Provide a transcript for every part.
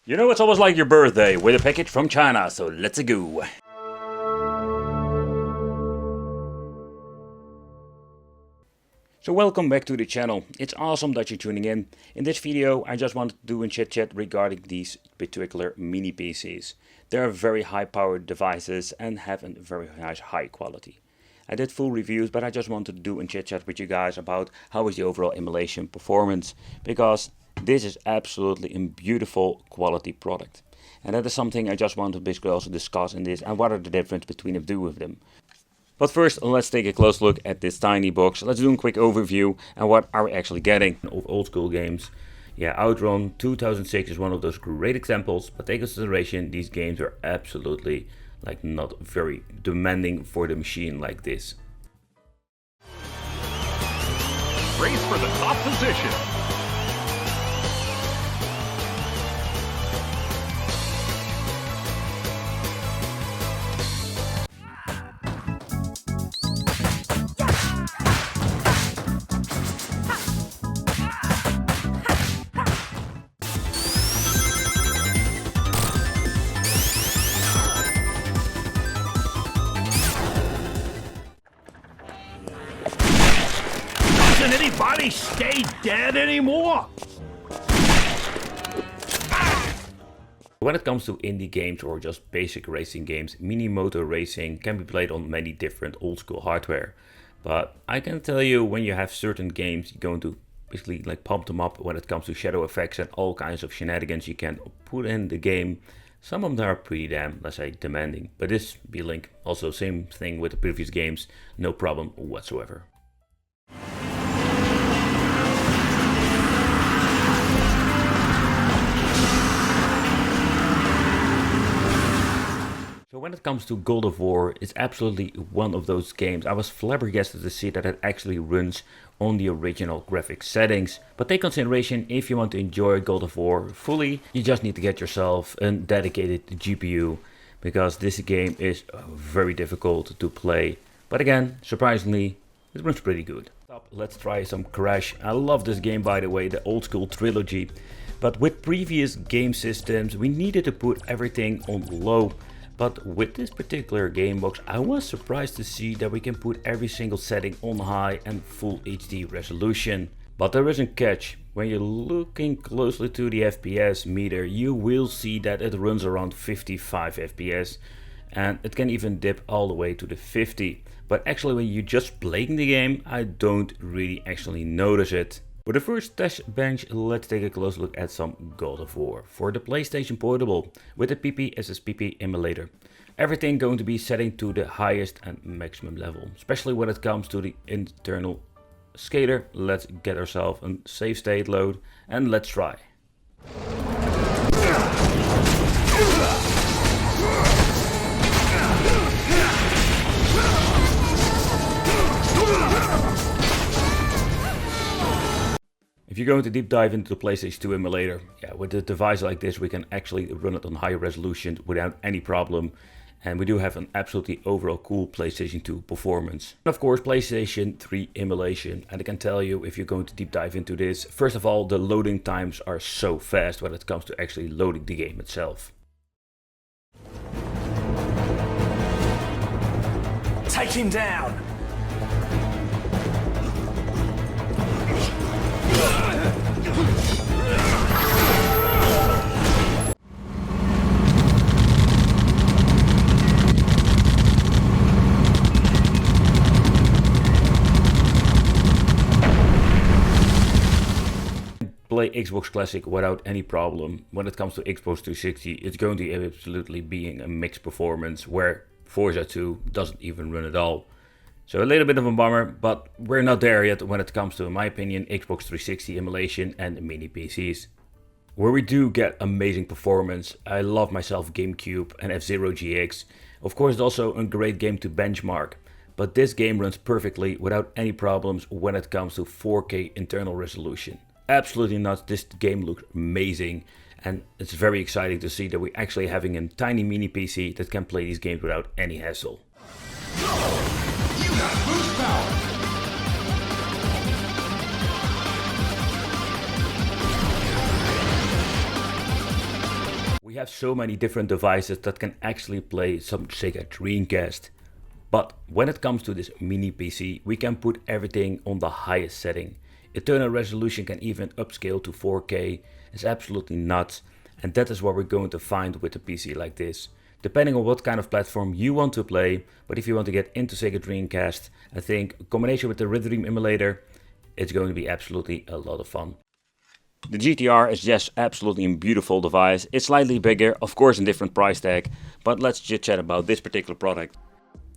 You know, it's almost like your birthday with a package from China, so let's go. So welcome back to the channel. It's awesome that you're tuning in. In this video I just wanted to do a chit chat regarding these particular mini PCs. They're very high powered devices and have a very nice high quality. I did full reviews, but I just wanted to do a chit chat with you guys about how is the overall emulation performance, because this is absolutely a beautiful quality product. And that is something I just want to basically also discuss in this, and what are the difference between the two of them. But first, let's take a close look at this tiny box. Let's do a quick overview and what are we actually getting of old school games. Yeah, Outrun 2006 is one of those great examples, but take into consideration these games are absolutely not very demanding for the machine like this. Race for the top position. Doesn't anybody stay dead anymore? When it comes to indie games or just basic racing games, mini motor racing can be played on many different old school hardware. But I can tell you, when you have certain games, you're going to basically pump them up when it comes to shadow effects and all kinds of shenanigans you can put in the game. Some of them are pretty damn, let's say, demanding. But this Beelink, also same thing with the previous games, no problem whatsoever. So when it comes to God of War, it's absolutely one of those games. I was flabbergasted to see that it actually runs on the original graphics settings. But take consideration, if you want to enjoy God of War fully, you just need to get yourself a dedicated GPU, because this game is very difficult to play. But again, surprisingly, it runs pretty good. Let's try some Crash. I love this game, by the way, the old school trilogy. But with previous game systems, we needed to put everything on low. But with this particular game box, I was surprised to see that we can put every single setting on high and full HD resolution. But there is a catch. When you're looking closely to the FPS meter, you will see that it runs around 55 FPS. And it can even dip all the way to the 50. But actually, when you're just playing the game, I don't really actually notice it. For the first test bench, let's take a close look at some God of War for the PlayStation Portable with the PP emulator. Everything going to be setting to the highest and maximum level, especially when it comes to the internal scaler. Let's get ourselves a save state load and let's try. If you're going to deep dive into the PlayStation 2 emulator, with a device like this we can actually run it on higher resolution without any problem. And we do have an absolutely overall cool PlayStation 2 performance. And of course PlayStation 3 emulation. And I can tell you, if you're going to deep dive into this, first of all, the loading times are so fast when it comes to actually loading the game itself. Take him down. Play Xbox Classic without any problem. When it comes to Xbox 360, it's going to absolutely being a mixed performance where Forza 2 doesn't even run at all. So a little bit of a bummer, but we're not there yet when it comes to, in my opinion, Xbox 360 emulation and mini PCs. Where we do get amazing performance, I love myself GameCube and F-Zero GX. Of course, it's also a great game to benchmark, but this game runs perfectly without any problems when it comes to 4K internal resolution. Absolutely not, this game looks amazing, and it's very exciting to see that we're actually having a tiny mini PC that can play these games without any hassle. You got boost power! We have so many different devices that can actually play some Sega Dreamcast. But when it comes to this mini PC, we can put everything on the highest setting. Internal resolution can even upscale to 4K. It's absolutely nuts. And that is what we're going to find with a PC like this. Depending on what kind of platform you want to play, but if you want to get into Sega Dreamcast, I think a combination with the Rhythm emulator, it's going to be absolutely a lot of fun. The GTR is just absolutely a beautiful device. It's slightly bigger, of course in different price tag, but let's chit chat about this particular product.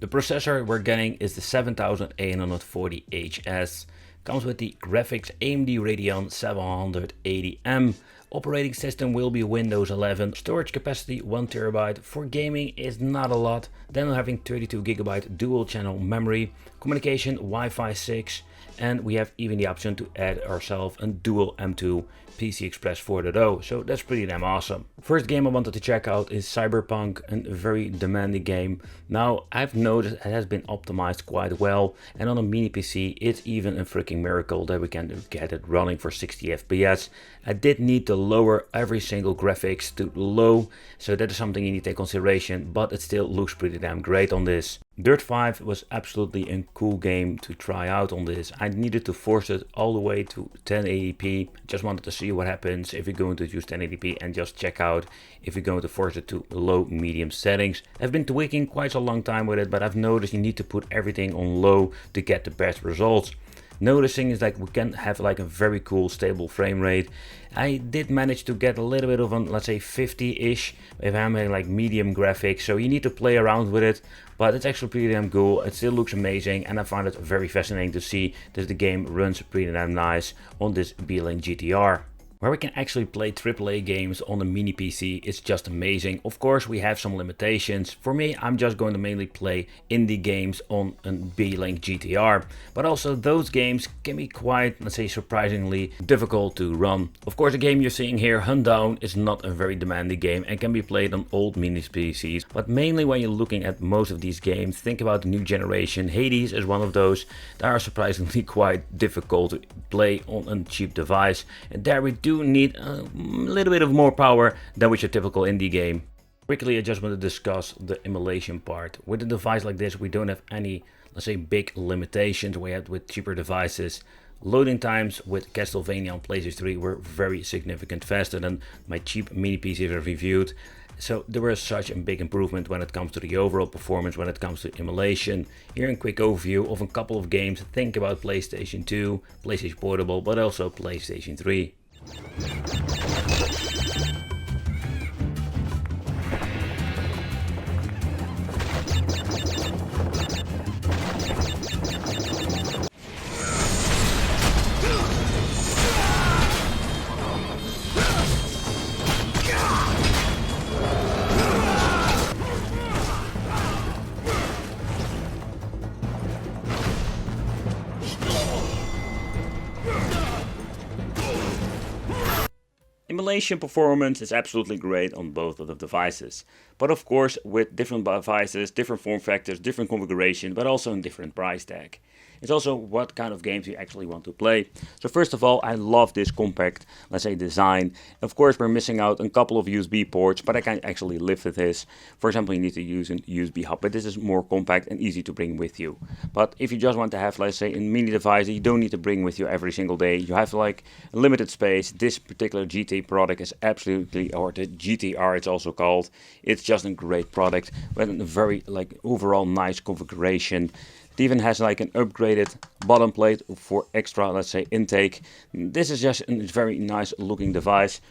The processor we're getting is the 7840HS. Comes with the graphics AMD Radeon 780M. Operating system will be Windows 11. Storage capacity 1TB. For gaming is not a lot. Then having 32GB dual channel memory. Communication Wi-Fi 6. And we have even the option to add ourselves a dual M2 PC Express 4.0, so that's pretty damn awesome. First game I wanted to check out is Cyberpunk, a very demanding game. Now I've noticed it has been optimized quite well, and on a mini PC it's even a freaking miracle that we can get it running for 60 FPS. I did need to lower every single graphics to low, so that is something you need to take consideration, but it still looks pretty damn great on this. Dirt 5 was absolutely a cool game to try out on this. I needed to force it all the way to 1080p. Just wanted to see what happens if you're going to use 1080p and just check out if you're going to force it to low medium settings. I've been tweaking quite a long time with it, but I've noticed you need to put everything on low to get the best results. Noticing is like we can have like a very cool stable frame rate. I did manage to get a little bit of an, let's say 50-ish if I'm having like medium graphics, so you need to play around with it, but it's actually pretty damn cool. It still looks amazing, and I find it very fascinating to see that the game runs pretty damn nice on this Beelink GTR. Where we can actually play AAA games on a mini PC is just amazing. Of course we have some limitations. For me, I'm just going to mainly play indie games on a Beelink GTR. But also those games can be quite, let's say, surprisingly difficult to run. Of course the game you're seeing here, Handhelds, is not a very demanding game and can be played on old mini PCs. But mainly when you're looking at most of these games, think about the new generation. Hades is one of those that are surprisingly quite difficult to play on a cheap device. And there we do need a little bit of more power than with your typical indie game. Quickly, I just want to discuss the emulation part. With a device like this, we don't have any, let's say, big limitations we had with cheaper devices. Loading times with Castlevania on PlayStation 3 were very significant faster than my cheap mini PCs I've reviewed. So there was such a big improvement when it comes to the overall performance, when it comes to emulation. Here a quick overview of a couple of games. Think about PlayStation 2, PlayStation Portable, but also PlayStation 3. Emulation performance is absolutely great on both of the devices, but of course with different devices, different form factors, different configuration, but also in different price tag. It's also what kind of games you actually want to play. So first of all, I love this compact, let's say, design. Of course we're missing out a couple of USB ports, but I can actually live with this. For example, you need to use a USB hub, but this is more compact and easy to bring with you. But if you just want to have, let's say, a mini device that you don't need to bring with you every single day, you have like a limited space. This particular GT product is absolutely, or the GTR it's also called, it's just a great product with a very like overall nice configuration. It even has like an upgraded bottom plate for extra, let's say, intake. This is just a very nice looking device.